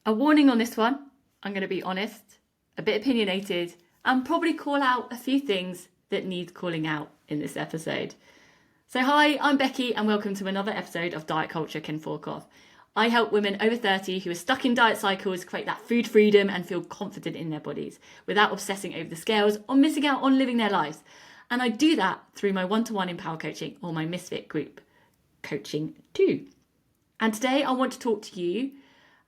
A warning on this one, I'm going to be honest, a bit opinionated, and probably call out a few things that need calling out in this episode. So hi, I'm Becky and welcome to another episode of Diet Culture Can Fork Off. I help women over 30 who are stuck in diet cycles create that food freedom and feel confident in their bodies without obsessing over the scales or missing out on living their lives. And I do that through my one-to-one Empower coaching or my Misfit group coaching too. And today I want to talk to you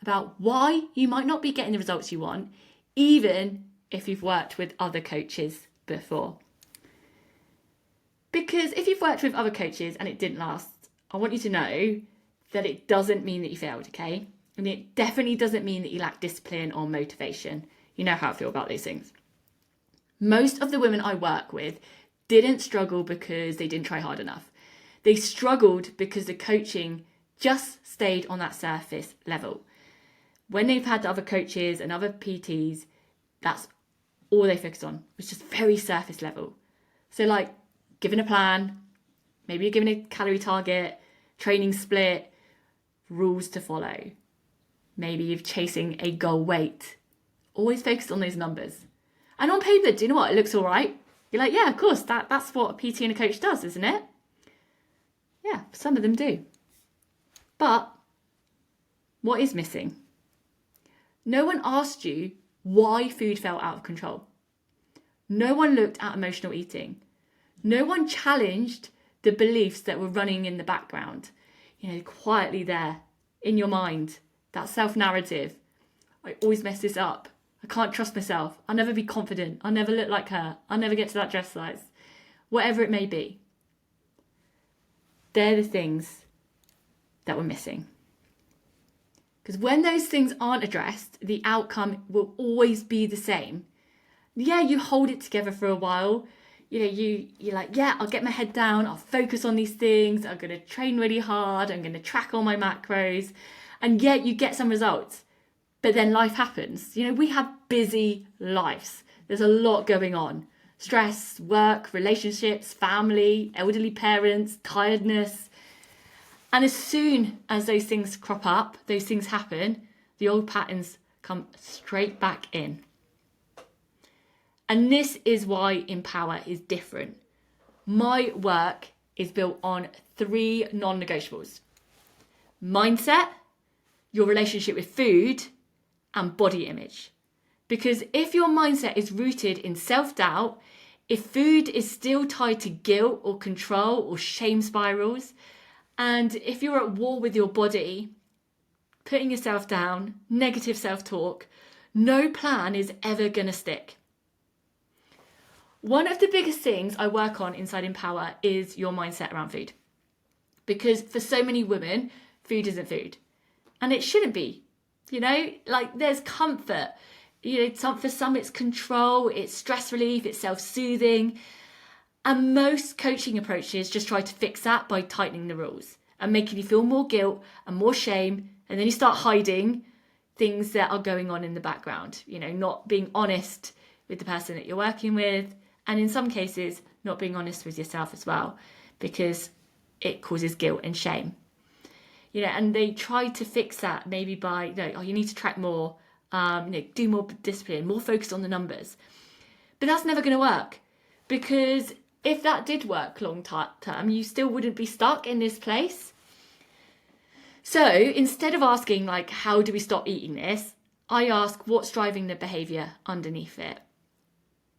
about why you might not be getting the results you want, even if you've worked with other coaches before. Because if you've worked with other coaches and it didn't last, I want you to know that it doesn't mean that you failed, okay? And it definitely doesn't mean that you lack discipline or motivation. You know how I feel about these things. Most of the women I work with didn't struggle because they didn't try hard enough. They struggled because the coaching just stayed on that surface level. When they've had other coaches and other PTs, that's all they focused on, was just very surface level. So like given a plan, maybe you're given a calorie target, training split, rules to follow. Maybe you're chasing a goal weight. Always focused on those numbers. And on paper, do you know what? It looks all right. You're like, yeah, of course, that's what a PT and a coach does, isn't it? Yeah, some of them do. But what is missing? No one asked you why food felt out of control. No one looked at emotional eating. No one challenged the beliefs that were running in the background, quietly there in your mind, that self-narrative. I always mess this up. I can't trust myself. I'll never be confident. I'll never look like her. I'll never get to that dress size. Whatever it may be. They're the things that we're missing. Because when those things aren't addressed, the outcome will always be the same. Yeah, you hold it together for a while. You're like, yeah, I'll get my head down. I'll focus on these things. I'm going to train really hard. I'm going to track all my macros. And yet you get some results. But then life happens. We have busy lives. There's a lot going on. Stress, work, relationships, family, elderly parents, tiredness. And as soon as those things crop up, those things happen, the old patterns come straight back in. And this is why Empower is different. My work is built on 3 non-negotiables. Mindset, your relationship with food, and body image. Because if your mindset is rooted in self-doubt, if food is still tied to guilt or control or shame spirals, and if you're at war with your body, putting yourself down, negative self-talk, no plan is ever going to stick. One of the biggest things I work on inside Empower is your mindset around food. Because for so many women, food isn't food. And it shouldn't be. There's comfort. For some it's control, it's stress relief, it's self-soothing. And most coaching approaches just try to fix that by tightening the rules and making you feel more guilt and more shame. And then you start hiding things that are going on in the background, not being honest with the person that you're working with. And in some cases, not being honest with yourself as well, because it causes guilt and shame. And they try to fix that maybe by, you need to track more, do more discipline, more focus on the numbers. But that's never going to work, because if that did work long term, you still wouldn't be stuck in this place. So instead of asking, how do we stop eating this? I ask, what's driving the behaviour underneath it?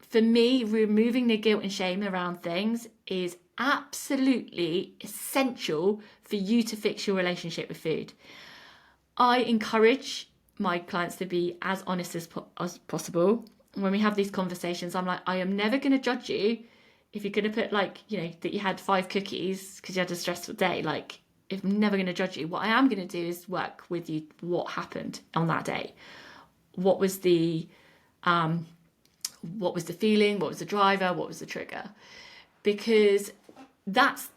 For me, removing the guilt and shame around things is absolutely essential for you to fix your relationship with food. I encourage my clients to be as honest as possible. When we have these conversations, I'm like, I am never going to judge you if you're going to put that you had 5 cookies because you had a stressful day. I'm never going to judge you. What I am going to do is work with you. What happened on that day? What was the feeling? What was the driver? What was the trigger? Because that's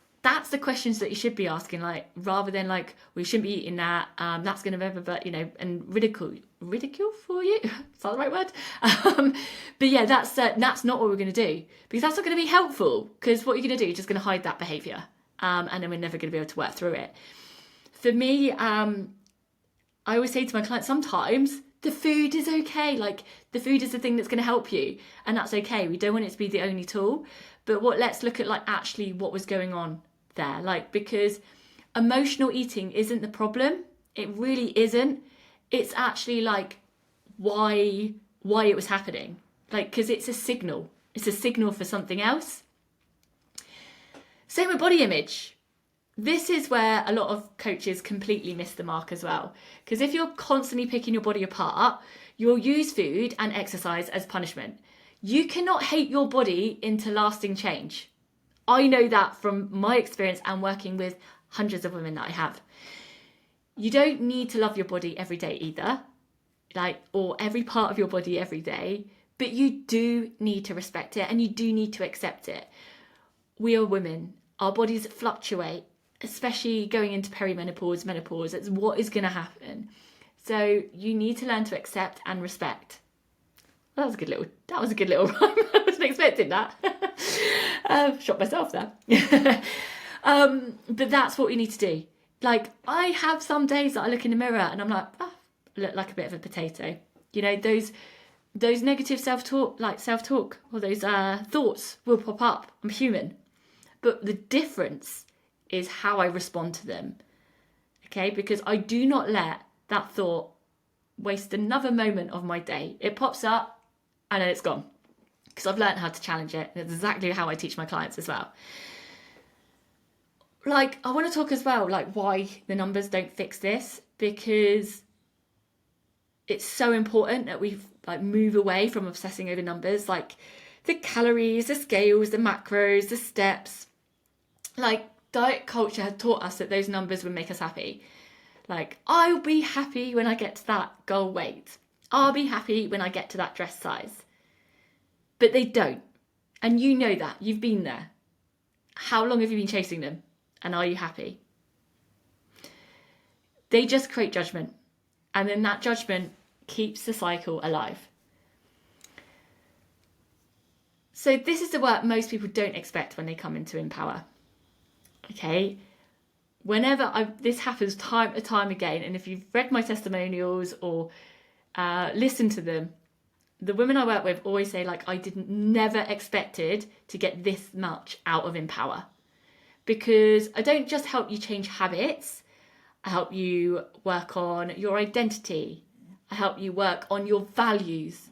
the questions that you should be asking, rather than we shouldn't be eating that. That's going to and ridicule for you. Is that the right word? But yeah, that's not what we're going to do, because that's not going to be helpful. Because what you're going to do is just going to hide that behaviour, and then we're never going to be able to work through it. For me, I always say to my clients, sometimes the food is okay. Like, the food is the thing that's going to help you, and that's okay. We don't want it to be the only tool, but let's look at like actually what was going on there. Like, because emotional eating isn't the problem. It really isn't. It's actually like why it was happening. Like, because it's a signal. It's a signal for something else. Same with body image. This is where a lot of coaches completely miss the mark as well. Because if you're constantly picking your body apart, you'll use food and exercise as punishment. You cannot hate your body into lasting change. I know that from my experience and working with hundreds of women that I have. You don't need to love your body every day either, like, or every part of your body every day, but you do need to respect it and you do need to accept it. We are women. Our bodies fluctuate, especially going into perimenopause, menopause. It's what is going to happen. So you need to learn to accept and respect. That was a good little rhyme. I wasn't expecting that. Shot myself there. But that's what we need to do. Like, I have some days that I look in the mirror and I'm like, I look like a bit of a potato. You know, those negative self-talk or those thoughts will pop up. I'm human. But the difference is how I respond to them. Okay? Because I do not let that thought waste another moment of my day. It pops up and then it's gone. Because I've learned how to challenge it. That's exactly how I teach my clients as well. Like, I want to talk as well, like, why the numbers don't fix this, because it's so important that we like move away from obsessing over numbers, like the calories, the scales, the macros, the steps. Like, diet culture had taught us that those numbers would make us happy. Like, I'll be happy when I get to that goal weight. I'll be happy when I get to that dress size. But they don't. And you know that. You've been there. How long have you been chasing them? And are you happy? They just create judgment. And then that judgment keeps the cycle alive. So this is the work most people don't expect when they come into Empower. Okay? This happens time and time again, and if you've read my testimonials or listened to them, the women I work with always say, like, I never expected to get this much out of Empower. Because I don't just help you change habits, I help you work on your identity, I help you work on your values,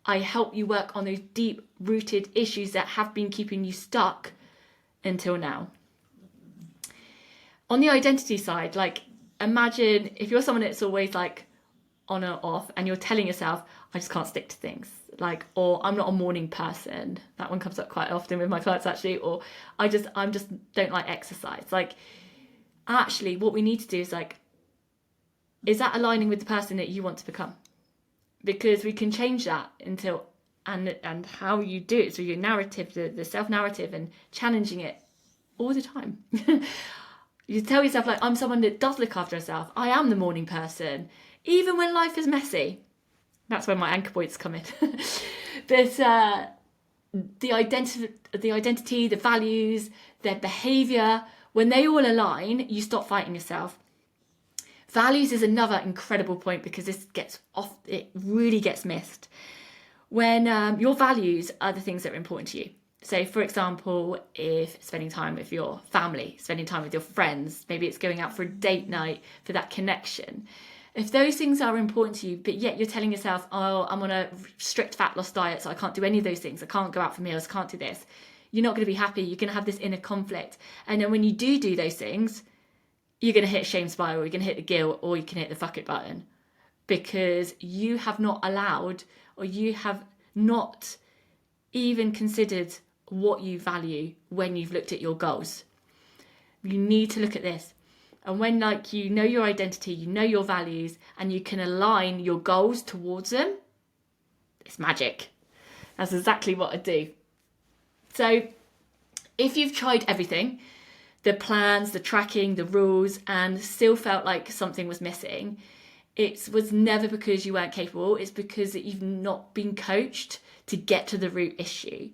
I help you work on those deep-rooted issues that have been keeping you stuck until now. On the identity side, like, imagine if you're someone that's always like on or off and you're telling yourself, I just can't stick to things, like, or I'm not a morning person. That one comes up quite often with my clients actually, or I'm just don't like exercise. Like, actually what we need to do is like, is that aligning with the person that you want to become? Because we can change that until and how you do it, so your narrative, the self-narrative, and challenging it all the time. You tell yourself, like, I'm someone that does look after herself. I am the morning person, even when life is messy. That's where my anchor points come in. But the identity, the values, their behaviour, when they all align, you stop fighting yourself. Values is another incredible point, because it really gets missed. When your values are the things that are important to you. So, for example, if spending time with your family, spending time with your friends, maybe it's going out for a date night for that connection. If those things are important to you, but yet you're telling yourself, oh, I'm on a strict fat loss diet, so I can't do any of those things. I can't go out for meals, I can't do this. You're not going to be happy. You're going to have this inner conflict. And then when you do those things, you're going to hit a shame spiral, you're going to hit the guilt, or you can hit the fuck it button. Because you have not allowed, or you have not even considered what you value when you've looked at your goals. You need to look at this. And when, like, you know your identity, you know your values, and you can align your goals towards them, it's magic. That's exactly what I do. So if you've tried everything, the plans, the tracking, the rules, and still felt like something was missing, it was never because you weren't capable. It's because that you've not been coached to get to the root issue.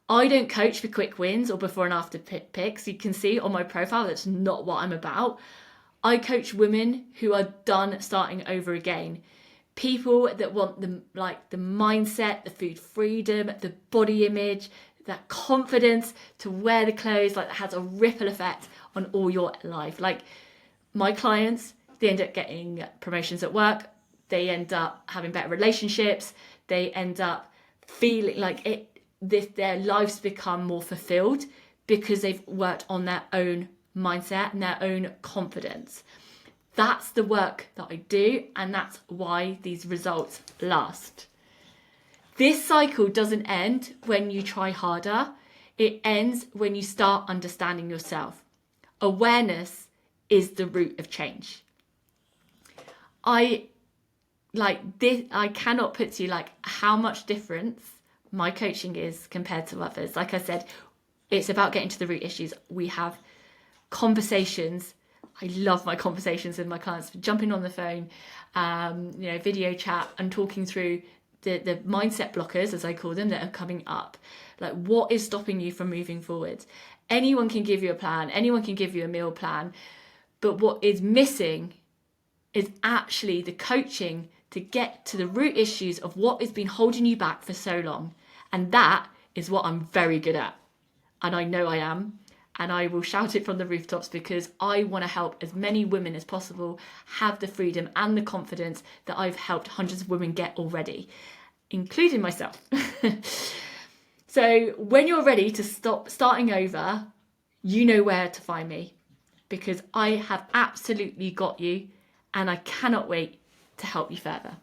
I don't coach for quick wins or before and after pics. You can see on my profile, that's not what I'm about. I coach women who are done starting over again. People that want the mindset, the food freedom, the body image, that confidence to wear the clothes, like that has a ripple effect on all your life. Like my clients, they end up getting promotions at work, they end up having better relationships, they end up feeling like their lives become more fulfilled because they've worked on their own mindset and their own confidence. That's the work that I do, and that's why these results last. This cycle doesn't end when you try harder. It ends when you start understanding yourself. Awareness is the root of change. I cannot put to you like how much difference my coaching is compared to others. Like I said, it's about getting to the root issues. We have conversations. I love my conversations with my clients, jumping on the phone, video chat and talking through the mindset blockers, as I call them, that are coming up. Like, what is stopping you from moving forward? Anyone can give you a plan. Anyone can give you a meal plan. But what is missing is actually the coaching to get to the root issues of what has been holding you back for so long. And that is what I'm very good at. And I know I am. And I will shout it from the rooftops because I want to help as many women as possible have the freedom and the confidence that I've helped hundreds of women get already, including myself. So when you're ready to stop starting over, you know where to find me because I have absolutely got you and I cannot wait to help you further.